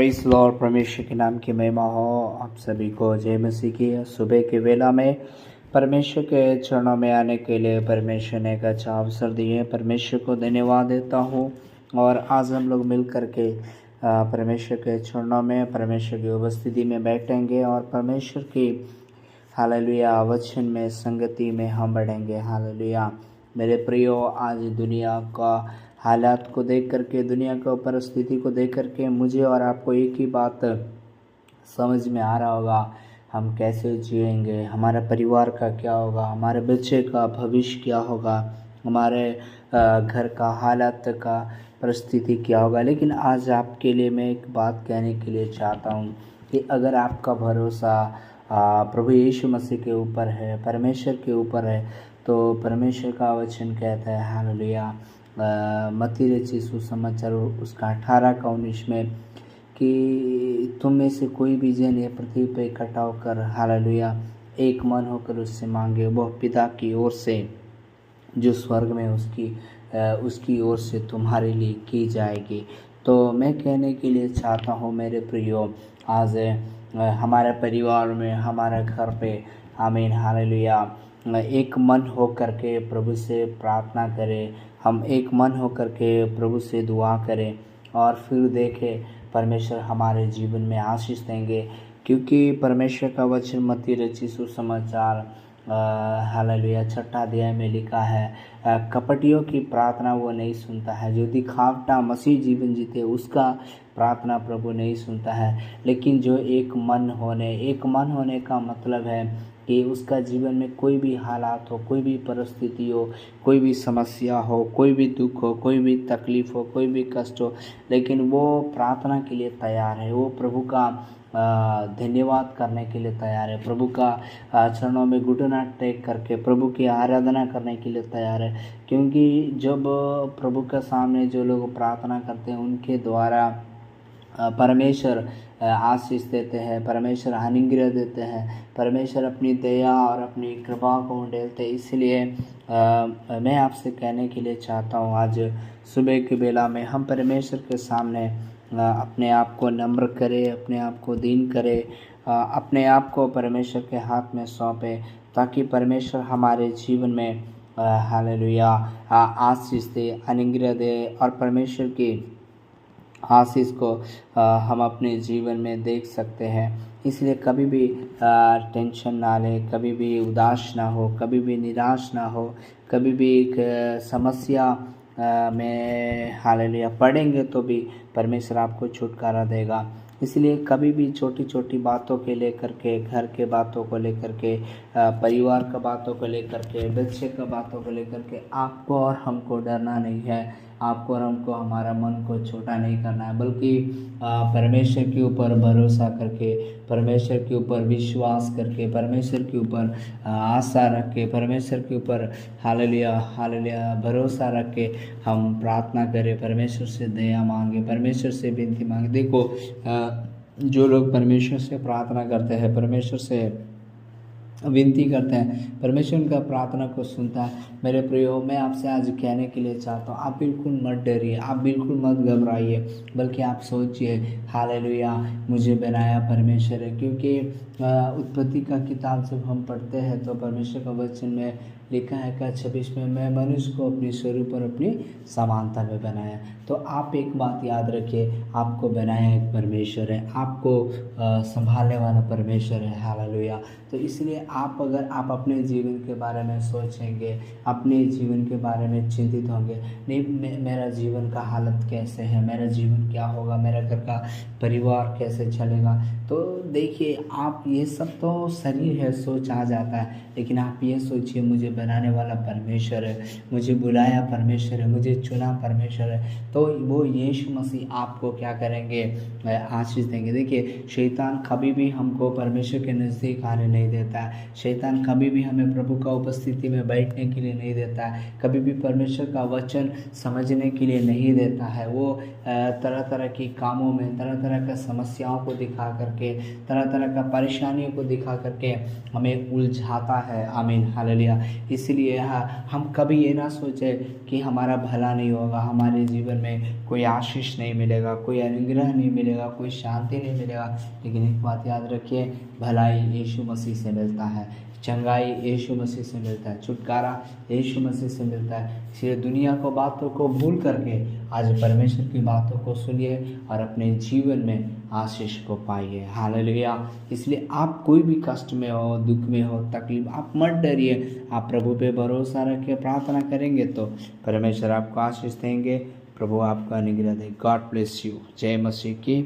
Praise Lord. परमेश्वर के नाम की महिमा हो। आप सभी को जय मसीह की। सुबह के वेला में परमेश्वर के चरणों में आने के लिए परमेश्वर ने एक अच्छा अवसर दिए। परमेश्वर को धन्यवाद देता हूँ। और आज हम लोग मिल कर के परमेश्वर के चरणों में, परमेश्वर की उपस्थिति में बैठेंगे और परमेश्वर की हालेलुया वचन में, संगति में हम बढ़ेंगे। हालेलुया। मेरे प्रियो, आज दुनिया का हालात को देख करके, दुनिया की परिस्थिति को देख करके मुझे और आपको एक ही बात समझ में आ रहा होगा, हम कैसे जिएंगे, हमारे परिवार का क्या होगा, हमारे बच्चे का भविष्य क्या होगा, हमारे घर का हालात का परिस्थिति क्या होगा। लेकिन आज आपके लिए मैं एक बात कहने के लिए चाहता हूँ कि अगर आपका भरोसा प्रभु यीशु मसीह के ऊपर है, परमेश्वर के ऊपर है, तो परमेश्वर का वचन कहता है हालेलुया मत्ती रचित सुसमाचार उसका 18 का 19 में कि तुम में से कोई भी जन ये पृथ्वी पर इकट्ठा होकर हालेलुया एक मन होकर उससे मांगे, वह पिता की ओर से जो स्वर्ग में उसकी ओर से तुम्हारे लिए की जाएगी। तो मैं कहने के लिए चाहता हूँ मेरे प्रियो, आज हमारे परिवार में, हमारे घर पे आमीन हालेलुया एक मन हो करके प्रभु से प्रार्थना करें, हम एक मन हो करके प्रभु से दुआ करें और फिर देखें परमेश्वर हमारे जीवन में आशीष देंगे। क्योंकि परमेश्वर का वचन मत्ती रचित सुसमाचार हालेलुया 6 अध्याय में लिखा है, कपटियों की प्रार्थना वो नहीं सुनता है, जो दिखावटा मसीह जीवन जीते उसका प्रार्थना प्रभु नहीं सुनता है। लेकिन जो एक मन होने का मतलब है कि उसका जीवन में कोई भी हालात हो, कोई भी परिस्थिति हो, कोई भी समस्या हो, कोई भी दुख हो, कोई भी तकलीफ़ हो, कोई भी कष्ट हो, लेकिन वो प्रार्थना के लिए तैयार है, वो प्रभु का धन्यवाद करने के लिए तैयार है, प्रभु का चरणों में घुटना टेक करके प्रभु की आराधना करने के लिए तैयार है। क्योंकि जब प्रभु के सामने जो लोग प्रार्थना करते हैं उनके द्वारा परमेश्वर आशीष देते हैं, परमेश्वर अनुग्रह देते हैं, परमेश्वर अपनी दया और अपनी कृपा को उंडेलते हैं। इसलिए मैं आपसे कहने के लिए चाहता हूँ, आज सुबह की बेला में हम परमेश्वर के सामने अपने आप को नम्र करें, अपने आप को दीन करें, अपने आप को परमेश्वर के हाथ में सौंपें, ताकि परमेश्वर हमारे जीवन में हालेलुया आशीष दे, अनुग्रह दे और परमेश्वर की आशीष को हम अपने जीवन में देख सकते हैं। इसलिए कभी भी टेंशन ना लें, कभी भी उदास ना हो, कभी भी निराश ना हो, कभी भी एक समस्या में हालेलुया पड़ेंगे तो भी परमेश्वर आपको छुटकारा देगा। इसलिए कभी भी छोटी छोटी बातों के लेकर के, घर के बातों को लेकर के, परिवार का बातों को लेकर के, बच्चे का बातों को लेकर के आपको और हमको डरना नहीं है, आपको और हमको हमारा मन को छोटा नहीं करना है, बल्कि परमेश्वर के ऊपर भरोसा करके, परमेश्वर के ऊपर विश्वास करके, परमेश्वर के ऊपर आशा रख के, परमेश्वर के ऊपर हालेलुया हालेलुया भरोसा रख के हम प्रार्थना करें, परमेश्वर से दया मांगे, परमेश्वर से विनती मांगे। देखो जो लोग परमेश्वर से प्रार्थना करते हैं, परमेश्वर से विनती करते हैं, परमेश्वर उनका प्रार्थना को सुनता है। मेरे प्रियो, मैं आपसे आज कहने के लिए चाहता हूँ, आप बिल्कुल मत डरिए, आप बिल्कुल मत घबराइए, बल्कि आप सोचिए हालेलुया मुझे बनाया परमेश्वर है। क्योंकि उत्पत्ति का किताब जब हम पढ़ते हैं तो परमेश्वर का वचन में लिखा है का 26 में, मैं मनुष्य को अपने स्वरूप और अपनी समानता में बनाया। तो आप एक बात याद रखिए, आपको बनाया एक परमेश्वर है, आपको संभालने वाला परमेश्वर है हालेलुया। तो इसलिए अगर आप अपने जीवन के बारे में सोचेंगे, अपने जीवन के बारे में चिंतित होंगे, नहीं मेरा जीवन का हालत कैसे है, मेरा जीवन क्या होगा, मेरा घर का परिवार कैसे चलेगा, तो देखिए आप ये सब तो शरीर है, सोच आ जाता है, लेकिन आप ये सोचिए मुझे बनाने वाला परमेश्वर है, मुझे बुलाया परमेश्वर है, मुझे चुना परमेश्वर है। तो वो यीशु मसीह आपको क्या करेंगे, आशीष देंगे। देखिए शैतान कभी भी हमको परमेश्वर के नज़दीक आने नहीं देता है, शैतान कभी भी हमें प्रभु का उपस्थिति में बैठने के लिए नहीं देता है, कभी भी परमेश्वर का वचन समझने के लिए नहीं देता है। वो तरह तरह की कामों में, तरह तरह का समस्याओं को दिखा करके, तरह तरह का परेशानियों को दिखा करके हमें उलझाता है। आमीन हालेलुया। इसलिए हम कभी ये ना सोचें कि हमारा भला नहीं होगा, हमारे जीवन में कोई आशीष नहीं मिलेगा, कोई अनुग्रह नहीं मिलेगा, कोई शांति नहीं मिलेगा। लेकिन एक बात याद रखिए, भलाई यीशु मसीह से मिलता है, चंगाई यीशु मसीह से मिलता है, छुटकारा यीशु मसीह से मिलता है। इसलिए दुनिया को बातों को भूल करके आज परमेश्वर की बातों को सुनिए और अपने जीवन में आशीष को पाइए। हालेलुया। इसलिए आप कोई भी कष्ट में हो, दुख में हो, तकलीफ, आप मत डरिए। आप प्रभु पे भरोसा रखिए, प्रार्थना करेंगे तो परमेश्वर आपको आशीष देंगे। प्रभु आपका अनुग्रह दे। God bless you. जय मसीह की।